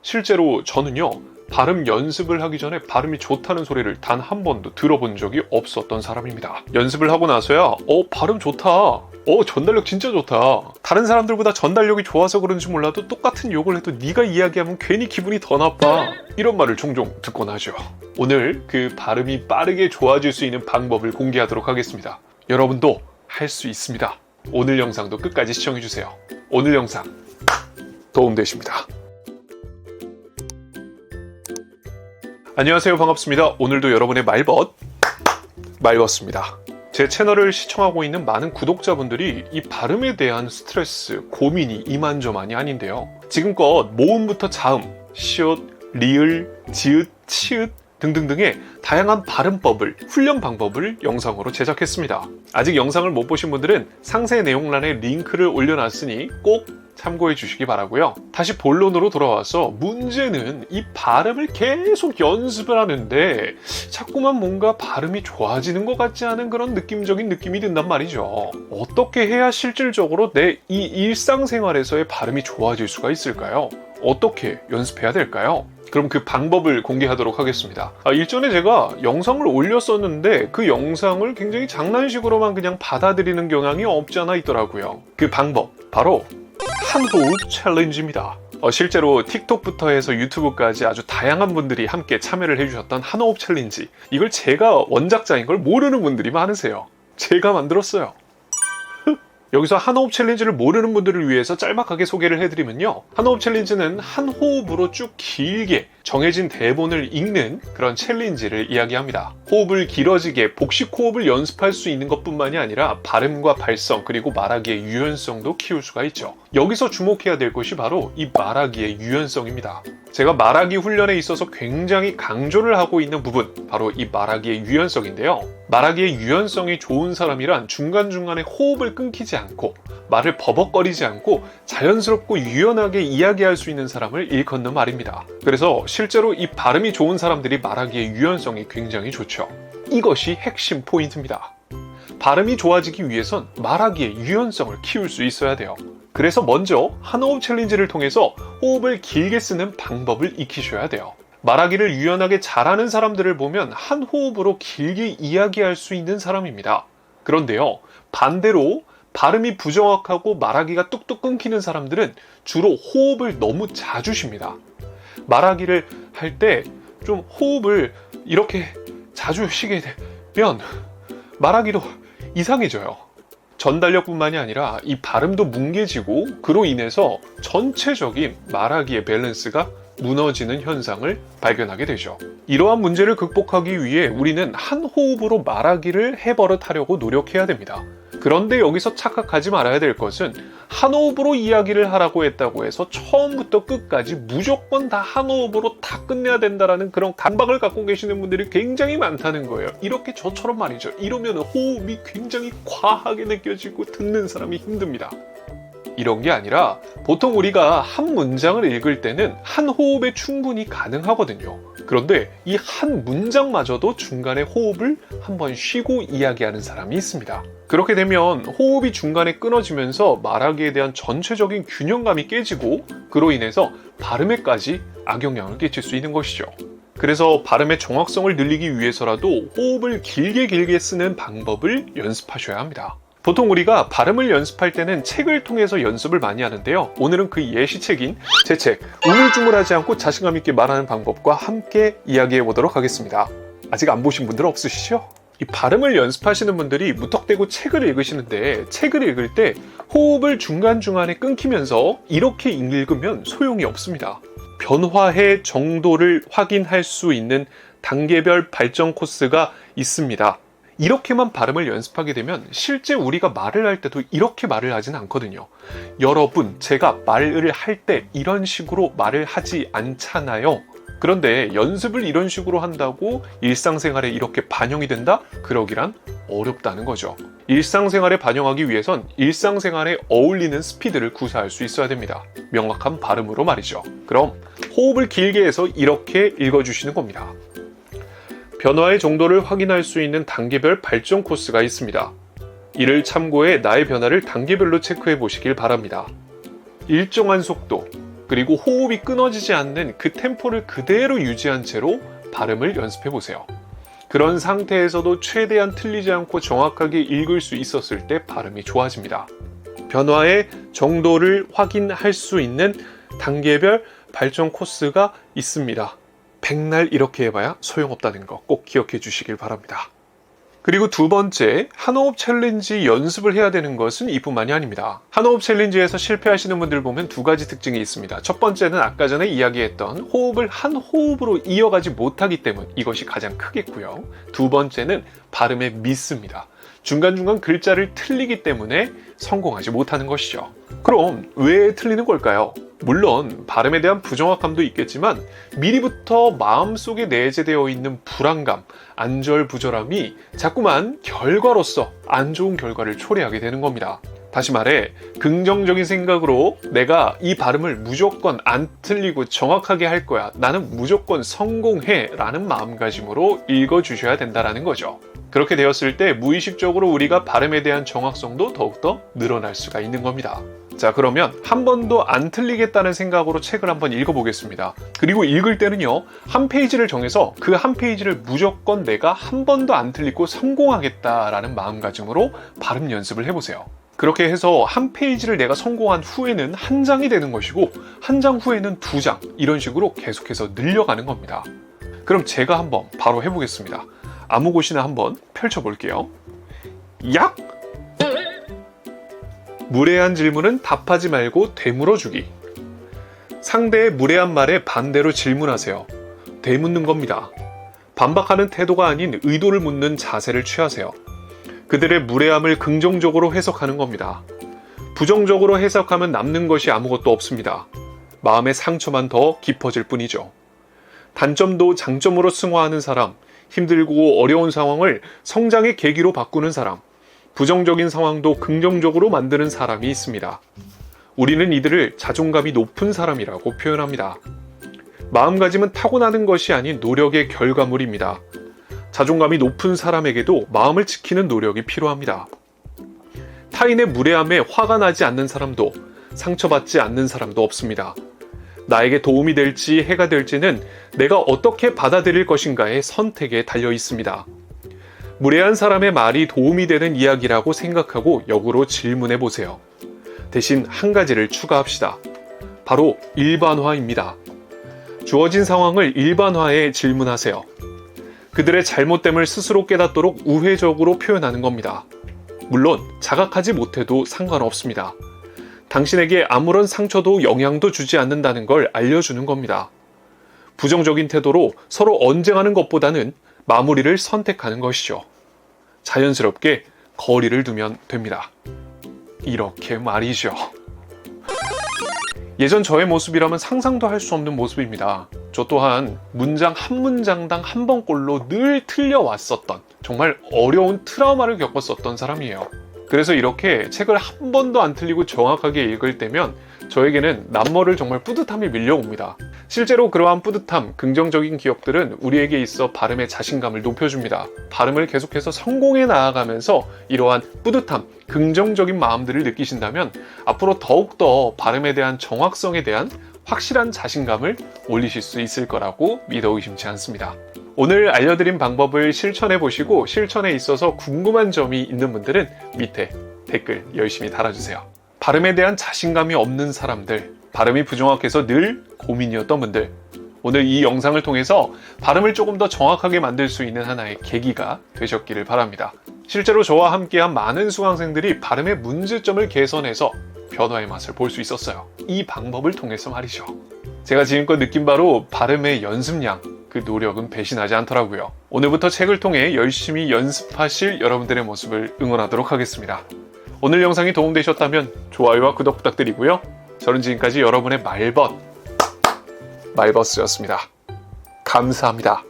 실제로 저는요, 발음 연습을 하기 전에 발음이 좋다는 소리를 단 한 번도 들어본 적이 없었던 사람입니다. 연습을 하고 나서야 발음 좋다, 전달력 진짜 좋다, 다른 사람들보다 전달력이 좋아서 그런지 몰라도 똑같은 욕을 해도 네가 이야기하면 괜히 기분이 더 나빠, 이런 말을 종종 듣곤 하죠. 오늘 그 발음이 빠르게 좋아질 수 있는 방법을 공개하도록 하겠습니다. 여러분도 할 수 있습니다. 오늘 영상도 끝까지 시청해주세요. 오늘 영상 도움되십니다. 안녕하세요, 반갑습니다. 오늘도 여러분의 말벗습니다. 제 채널을 시청하고 있는 많은 구독자분들이 이 발음에 대한 스트레스, 고민이 이만저만이 아닌데요. 지금껏 모음부터 자음, 시옷, 리을, 지읒, 치읒 등등등의 다양한 발음법을, 훈련 방법을 영상으로 제작했습니다. 아직 영상을 못 보신 분들은 상세 내용란에 링크를 올려놨으니 꼭 참고해 주시기 바라고요. 다시 본론으로 돌아와서 문제는 이 발음을 계속 연습을 하는데 자꾸만 뭔가 발음이 좋아지는 것 같지 않은 그런 느낌적인 느낌이 든단 말이죠. 어떻게 해야 실질적으로 내 이 일상생활에서의 발음이 좋아질 수가 있을까요? 어떻게 연습해야 될까요? 그럼 그 방법을 공개하도록 하겠습니다. 일전에 제가 영상을 올렸었는데 그 영상을 굉장히 장난식으로만 그냥 받아들이는 경향이 없지 않아 있더라고요. 그 방법, 바로 한호흡 챌린지입니다. 실제로 틱톡부터 해서 유튜브까지 아주 다양한 분들이 함께 참여를 해주셨던 한호흡 챌린지, 이걸 제가 원작자인 걸 모르는 분들이 많으세요. 제가 만들었어요. 여기서 한호흡 챌린지를 모르는 분들을 위해서 짤막하게 소개를 해드리면요, 한호흡 챌린지는 한 호흡으로 쭉 길게 정해진 대본을 읽는 그런 챌린지를 이야기합니다. 호흡을 길어지게 복식 호흡을 연습할 수 있는 것뿐만이 아니라 발음과 발성, 그리고 말하기의 유연성도 키울 수가 있죠. 여기서 주목해야 될 것이 바로 이 말하기의 유연성입니다. 제가 말하기 훈련에 있어서 굉장히 강조를 하고 있는 부분, 바로 이 말하기의 유연성인데요. 말하기의 유연성이 좋은 사람이란 중간중간에 호흡을 끊기지 않고 말을 버벅거리지 않고 자연스럽고 유연하게 이야기할 수 있는 사람을 일컫는 말입니다. 그래서 실제로 이 발음이 좋은 사람들이 말하기의 유연성이 굉장히 좋죠. 이것이 핵심 포인트입니다. 발음이 좋아지기 위해선 말하기의 유연성을 키울 수 있어야 돼요. 그래서 먼저 한호흡 챌린지를 통해서 호흡을 길게 쓰는 방법을 익히셔야 돼요. 말하기를 유연하게 잘하는 사람들을 보면 한 호흡으로 길게 이야기할 수 있는 사람입니다. 그런데요, 반대로 발음이 부정확하고 말하기가 뚝뚝 끊기는 사람들은 주로 호흡을 너무 자주 쉽니다. 말하기를 할 때 좀 호흡을 이렇게 자주 쉬게 되면 말하기도 이상해져요. 전달력뿐만이 아니라 이 발음도 뭉개지고 그로 인해서 전체적인 말하기의 밸런스가 무너지는 현상을 발견하게 되죠. 이러한 문제를 극복하기 위해 우리는 한 호흡으로 말하기를 해버릇하려고 노력해야 됩니다. 그런데 여기서 착각하지 말아야 될 것은 한 호흡으로 이야기를 하라고 했다고 해서 처음부터 끝까지 무조건 다 한 호흡으로 다 끝내야 된다라는 그런 강박을 갖고 계시는 분들이 굉장히 많다는 거예요. 이렇게 저처럼 말이죠. 이러면 호흡이 굉장히 과하게 느껴지고 듣는 사람이 힘듭니다. 이런 게 아니라 보통 우리가 한 문장을 읽을 때는 한 호흡에 충분히 가능하거든요. 그런데 이 한 문장마저도 중간에 호흡을 한번 쉬고 이야기하는 사람이 있습니다. 그렇게 되면 호흡이 중간에 끊어지면서 말하기에 대한 전체적인 균형감이 깨지고 그로 인해서 발음에까지 악영향을 끼칠 수 있는 것이죠. 그래서 발음의 정확성을 늘리기 위해서라도 호흡을 길게 쓰는 방법을 연습하셔야 합니다. 보통 우리가 발음을 연습할 때는 책을 통해서 연습을 많이 하는데요. 오늘은 그 예시책인 제 책, 우물쭈물하지 않고 자신감 있게 말하는 방법과 함께 이야기해 보도록 하겠습니다. 아직 안 보신 분들 없으시죠? 이 발음을 연습하시는 분들이 무턱대고 책을 읽으시는데, 책을 읽을 때 호흡을 중간중간에 끊기면서 이렇게 읽으면 소용이 없습니다. 변화의 정도를 확인할 수 있는 단계별 발전 코스가 있습니다. 이렇게만 발음을 연습하게 되면 실제 우리가 말을 할 때도 이렇게 말을 하진 않거든요. 여러분, 제가 말을 할 때 이런 식으로 말을 하지 않잖아요. 그런데 연습을 이런 식으로 한다고 일상생활에 이렇게 반영이 된다? 그러기란 어렵다는 거죠. 일상생활에 반영하기 위해선 일상생활에 어울리는 스피드를 구사할 수 있어야 됩니다. 명확한 발음으로 말이죠. 그럼 호흡을 길게 해서 이렇게 읽어주시는 겁니다. 변화의 정도를 확인할 수 있는 단계별 발전 코스가 있습니다. 이를 참고해 나의 변화를 단계별로 체크해 보시길 바랍니다. 일정한 속도, 그리고 호흡이 끊어지지 않는 그 템포를 그대로 유지한 채로 발음을 연습해 보세요. 그런 상태에서도 최대한 틀리지 않고 정확하게 읽을 수 있었을 때 발음이 좋아집니다. 변화의 정도를 확인할 수 있는 단계별 발전 코스가 있습니다. 백날 이렇게 해봐야 소용없다는 거 꼭 기억해 주시길 바랍니다. 그리고 두 번째, 한호흡 챌린지 연습을 해야 되는 것은 이뿐만이 아닙니다. 한호흡 챌린지에서 실패하시는 분들 보면 두 가지 특징이 있습니다. 첫 번째는 아까 전에 이야기했던 호흡을 한 호흡으로 이어가지 못하기 때문, 이것이 가장 크겠고요. 두 번째는 발음에 미스입니다. 중간중간 글자를 틀리기 때문에 성공하지 못하는 것이죠. 그럼 왜 틀리는 걸까요? 물론 발음에 대한 부정확함도 있겠지만 미리부터 마음속에 내재되어 있는 불안감, 안절부절함이 자꾸만 결과로서 안 좋은 결과를 초래하게 되는 겁니다. 다시 말해 긍정적인 생각으로 내가 이 발음을 무조건 안 틀리고 정확하게 할 거야, 나는 무조건 성공해 라는 마음가짐으로 읽어주셔야 된다는 거죠. 그렇게 되었을 때 무의식적으로 우리가 발음에 대한 정확성도 더욱더 늘어날 수가 있는 겁니다. 자, 그러면 한 번도 안 틀리겠다는 생각으로 책을 한번 읽어보겠습니다. 그리고 읽을 때는요, 한 페이지를 정해서 그 한 페이지를 무조건 내가 한 번도 안 틀리고 성공하겠다라는 마음가짐으로 발음 연습을 해보세요. 그렇게 해서 한 페이지를 내가 성공한 후에는 한 장이 되는 것이고 한 장 후에는 두 장, 이런 식으로 계속해서 늘려가는 겁니다. 그럼 제가 한번 바로 해보겠습니다. 아무 곳이나 한번 펼쳐볼게요. 약! 무례한 질문은 답하지 말고 되물어주기. 상대의 무례한 말에 반대로 질문하세요. 되묻는 겁니다. 반박하는 태도가 아닌 의도를 묻는 자세를 취하세요. 그들의 무례함을 긍정적으로 해석하는 겁니다. 부정적으로 해석하면 남는 것이 아무것도 없습니다. 마음의 상처만 더 깊어질 뿐이죠. 단점도 장점으로 승화하는 사람, 힘들고 어려운 상황을 성장의 계기로 바꾸는 사람, 부정적인 상황도 긍정적으로 만드는 사람이 있습니다. 우리는 이들을 자존감이 높은 사람이라고 표현합니다. 마음가짐은 타고나는 것이 아닌 노력의 결과물입니다. 자존감이 높은 사람에게도 마음을 지키는 노력이 필요합니다. 타인의 무례함에 화가 나지 않는 사람도, 상처받지 않는 사람도 없습니다. 나에게 도움이 될지 해가 될지는 내가 어떻게 받아들일 것인가의 선택에 달려 있습니다. 무례한 사람의 말이 도움이 되는 이야기라고 생각하고 역으로 질문해 보세요. 대신 한 가지를 추가합시다. 바로 일반화입니다. 주어진 상황을 일반화해 질문하세요. 그들의 잘못됨을 스스로 깨닫도록 우회적으로 표현하는 겁니다. 물론 자각하지 못해도 상관없습니다. 당신에게 아무런 상처도 영향도 주지 않는다는 걸 알려주는 겁니다. 부정적인 태도로 서로 언쟁하는 것보다는 마무리를 선택하는 것이죠. 자연스럽게 거리를 두면 됩니다. 이렇게 말이죠. 예전 저의 모습이라면 상상도 할 수 없는 모습입니다. 저 또한 문장 한 문장당 한 번꼴로 늘 틀려왔었던, 정말 어려운 트라우마를 겪었었던 사람이에요. 그래서 이렇게 책을 한 번도 안 틀리고 정확하게 읽을 때면 저에게는 남모를 정말 뿌듯함이 밀려옵니다. 실제로 그러한 뿌듯함, 긍정적인 기억들은 우리에게 있어 발음의 자신감을 높여줍니다. 발음을 계속해서 성공해 나아가면서 이러한 뿌듯함, 긍정적인 마음들을 느끼신다면 앞으로 더욱더 발음에 대한 정확성에 대한 확실한 자신감을 올리실 수 있을 거라고 믿어 의심치 않습니다. 오늘 알려드린 방법을 실천해 보시고 실천에 있어서 궁금한 점이 있는 분들은 밑에 댓글 열심히 달아주세요. 발음에 대한 자신감이 없는 사람들, 발음이 부정확해서 늘 고민이었던 분들, 오늘 이 영상을 통해서 발음을 조금 더 정확하게 만들 수 있는 하나의 계기가 되셨기를 바랍니다. 실제로 저와 함께한 많은 수강생들이 발음의 문제점을 개선해서 변화의 맛을 볼 수 있었어요. 이 방법을 통해서 말이죠. 제가 지금껏 느낀 바로 발음의 연습량, 그 노력은 배신하지 않더라고요. 오늘부터 책을 통해 열심히 연습하실 여러분들의 모습을 응원하도록 하겠습니다. 오늘 영상이 도움되셨다면 좋아요와 구독 부탁드리고요. 저는 지금까지 여러분의 말벗, 말벗스였습니다. 감사합니다.